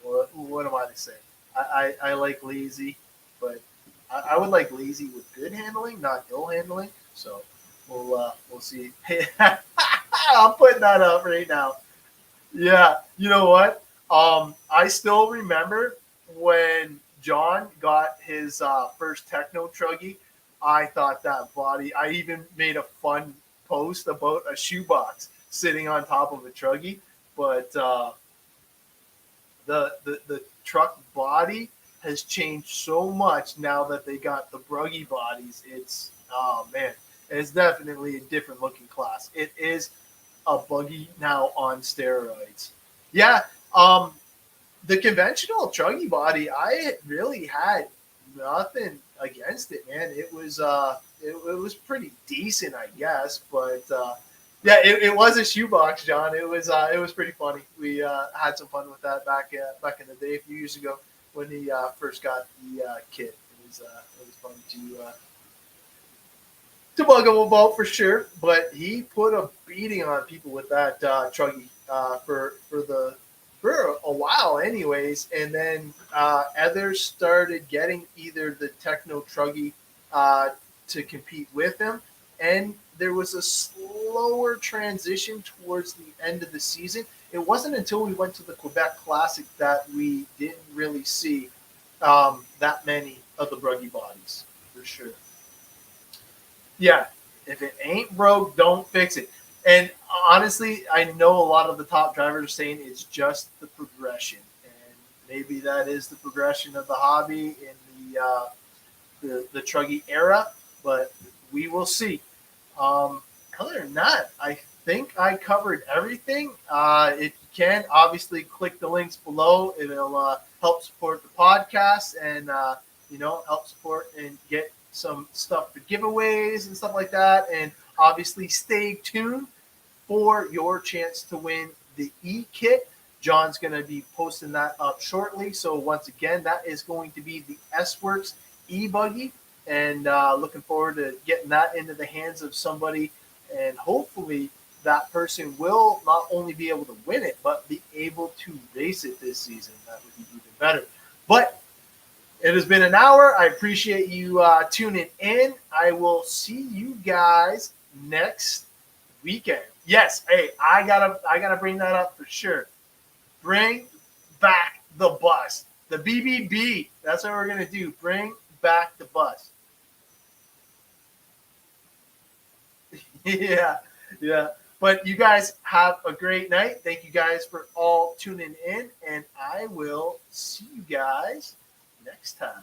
what am I to say? I like lazy, but I would like lazy with good handling, not ill handling. So we'll see. I'm putting that up right now. Yeah, you know what? I still remember when John got his first techno truggy. I thought that body. I even made a fun post about a shoebox sitting on top of a truggy, but the truck body has changed so much now that they got the bruggy bodies. It's oh man, it's definitely a different looking class. It is a buggy now on steroids. Yeah, the conventional truggy body, I really had nothing against it, man. It was pretty decent, I guess, but yeah, it was a shoebox, John. It was pretty funny. We had some fun with that back in the day a few years ago when he first got the kit. It was fun to bug him about for sure. But he put a beating on people with that truggy for a while, anyways. And then others started getting either the techno truggy to compete with him, and there was a slower transition towards the end of the season. It wasn't until we went to the Quebec Classic that we didn't really see that many of the bruggy bodies, for sure. Yeah, if it ain't broke, don't fix it. And honestly, I know a lot of the top drivers are saying it's just the progression, and maybe that is the progression of the hobby in the truggy era, but we will see. Other than that, I think I covered everything. If you can, obviously click the links below. It'll help support the podcast and help support and get some stuff for giveaways and stuff like that. And obviously, stay tuned for your chance to win the e-kit. John's going to be posting that up shortly. So once again, that is going to be the S-Works e-buggy, and looking forward to getting that into the hands of somebody, and hopefully that person will not only be able to win it, but be able to race it this season. That would be even better. But it has been an hour. I appreciate you tuning in. I will see you guys next weekend. Yes, hey, I gotta bring that up for sure. Bring back the bus, the BBB. That's what we're gonna do. Bring back the bus. Yeah. But you guys have a great night. Thank you guys for all tuning in, and I will see you guys next time.